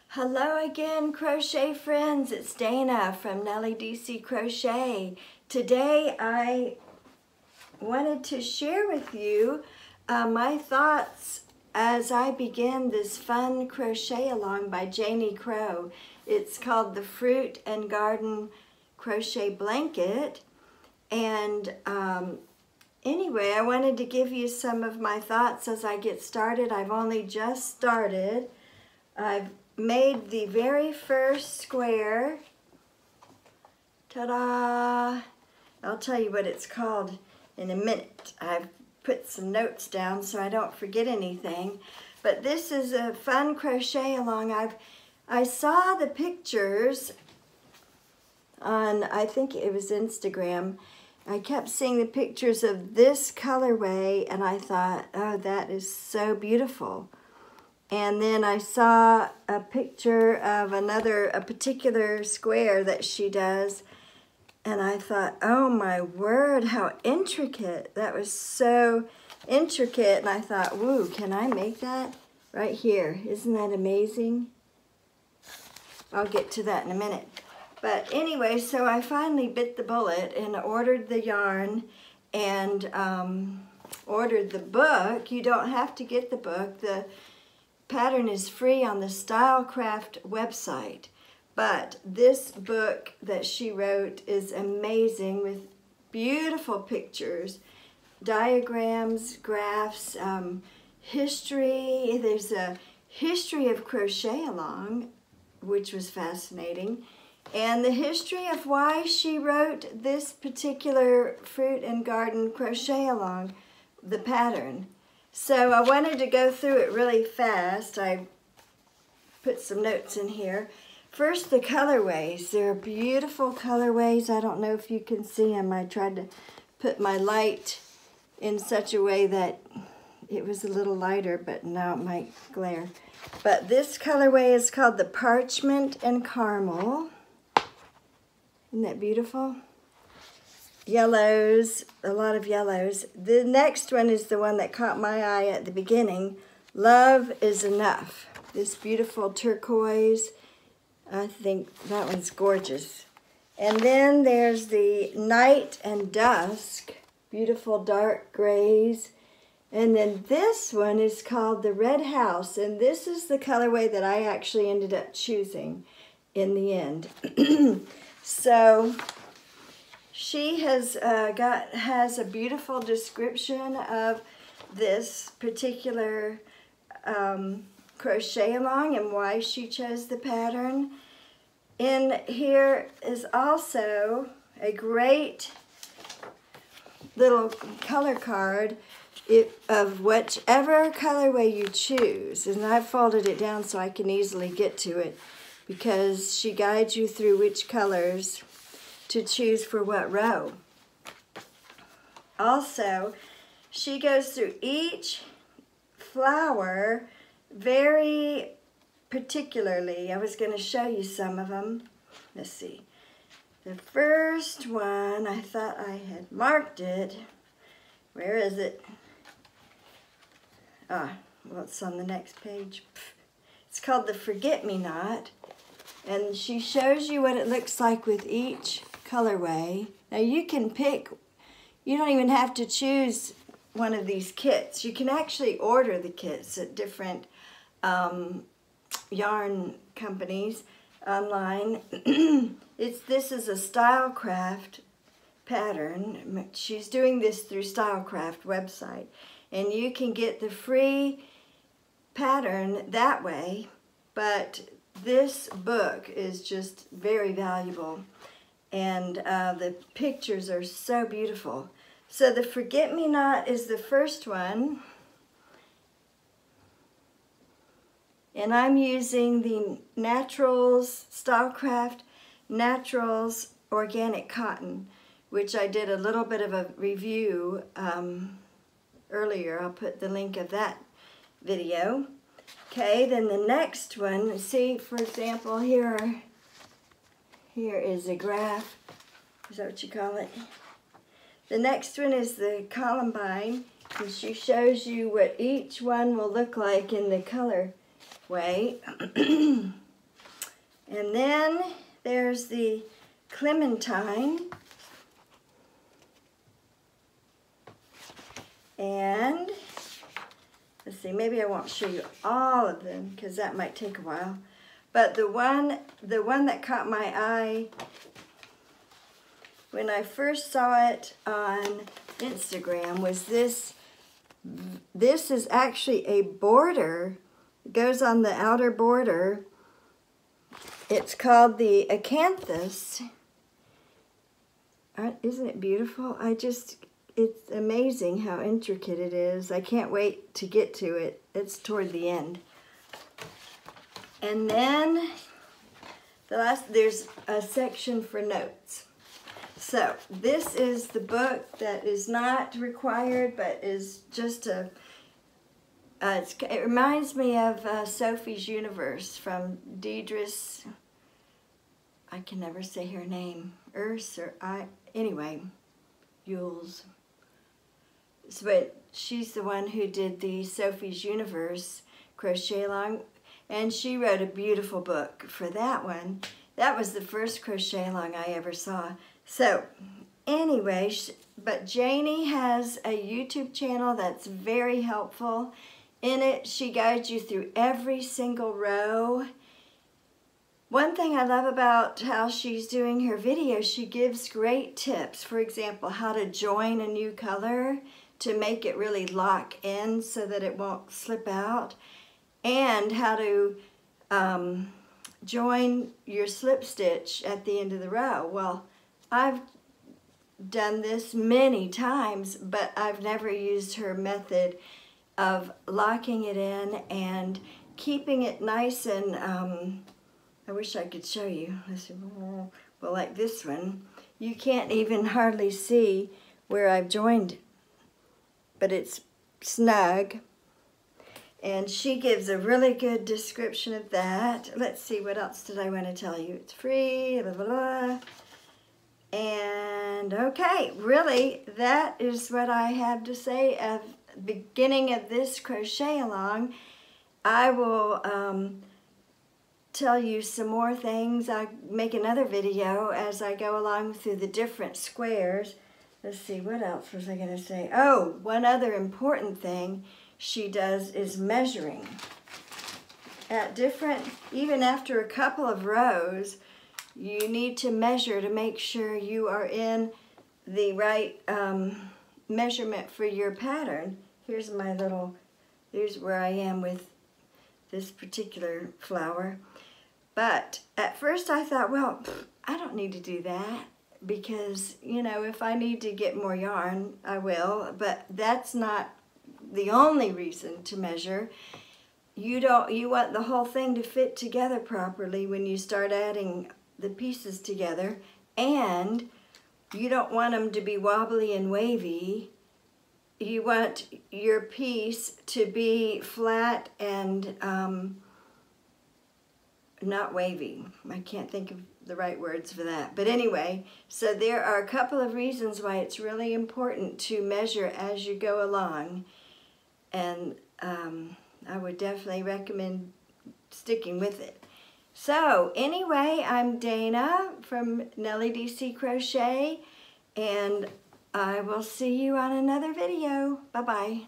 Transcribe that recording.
Hello again, crochet friends. It's Dana from Nellie DC Crochet. Today I wanted to share with you my thoughts as I begin this fun crochet along by Janie Crow. It's called the Fruit and Garden Crochet Blanket. And anyway, I wanted to give you some of my thoughts as I get started. I've only just started. I've made the very first square. Ta-da! I'll tell you what it's called in a minute. I've put some notes down so I don't forget anything. But this is a fun crochet along. I saw the pictures on, I think it was Instagram. I kept seeing the pictures of this colorway and I thought, oh, that is so beautiful. And then I saw a picture of a particular square that she does, and I thought, oh my word, how intricate. That was so intricate, and I thought, woo, can I make that right here? Isn't that amazing? I'll get to that in a minute. But anyway, so I finally bit the bullet and ordered the yarn and ordered the book. You don't have to get the book. The pattern is free on the Stylecraft website, but this book that she wrote is amazing with beautiful pictures, diagrams, graphs, history. There's a history of crochet along, which was fascinating, and the history of why she wrote this particular fruit and garden crochet along, the pattern. So I wanted to go through it really fast. I put some notes in here. First, the colorways. They're beautiful colorways. I don't know if you can see them. I tried to put my light in such a way that it was a little lighter, but now it might glare. But this colorway is called the Parchment and Caramel. Isn't that beautiful? Yellows, a lot of yellows. The next one is the one that caught my eye at the beginning. Love is Enough. This beautiful turquoise. I think that one's gorgeous. And then there's the Night and Dusk. Beautiful dark grays. And then this one is called the Red House. And this is the colorway that I actually ended up choosing in the end. So she has a beautiful description of this particular crochet along and why she chose the pattern. In here is also a great little color card of whichever colorway you choose. And I've folded it down so I can easily get to it because she guides you through which colors to choose for what row. Also, she goes through each flower very particularly. I was going to show you some of them. Let's see. The first one, I thought I had marked it. Where is it? Ah, well, it's on the next page. It's called the Forget-Me-Not. And she shows you what it looks like with each colorway. Now you can pick, you don't even have to choose one of these kits. You can actually order the kits at different yarn companies online. This is a Stylecraft pattern. She's doing this through Stylecraft website. And you can get the free pattern that way, but this book is just very valuable, and the pictures are so beautiful. So the Forget-Me-Not is the first one, and I'm using the Stylecraft Naturals Organic Cotton, which I did a little bit of a review earlier. I'll put the link of that video. Okay, then the next one, see, for example, here is a graph. Is that what you call it? The next one is the Columbine, and she shows you what each one will look like in the color way. And then there's the Clementine. And let's see, maybe I won't show you all of them because that might take a while. But the one that caught my eye when I first saw it on Instagram was this. This is actually a border. It goes on the outer border. It's called the Acanthus. Isn't it beautiful? It's amazing how intricate it is. I can't wait to get to it. It's toward the end. And then there's a section for notes. So this is the book that is not required, but is just a, it reminds me of Sophie's Universe from Dedri, I can never say her name, anyway, Uys. But she's the one who did the Sophie's Universe crochet along, and she wrote a beautiful book for that one. That was the first crochet along I ever saw. So anyway, but Janie has a YouTube channel that's very helpful. In it, she guides you through every single row. One thing I love about how she's doing her videos, she gives great tips. For example, how to join a new color to make it really lock in so that it won't slip out, and how to join your slip stitch at the end of the row. Well, I've done this many times, but I've never used her method of locking it in and keeping it nice and, I wish I could show you. Well, like this one, you can't even hardly see where I've joined, but it's snug. And she gives a really good description of that. Let's see, what else did I want to tell you? It's free, blah, blah, blah. And okay, really, that is what I have to say at the beginning of this crochet along. I will tell you some more things. I'll make another video as I go along through the different squares. Let's see, what else was I going to say? Oh, one other important thing she does is measuring. At different, even after a couple of rows, you need to measure to make sure you are in the right measurement for your pattern. Here's where I am with this particular flower. But at first I thought, well, I don't need to do that because, you know, if I need to get more yarn, I will. But that's not the only reason to measure. You want the whole thing to fit together properly when you start adding the pieces together, and you don't want them to be wobbly and wavy. You want your piece to be flat and not wavy. I can't think of the right words for that. But anyway, so there are a couple of reasons why it's really important to measure as you go along. And I would definitely recommend sticking with it. So anyway, I'm Dana from Nellie DC Crochet, and I will see you on another video. Bye-bye.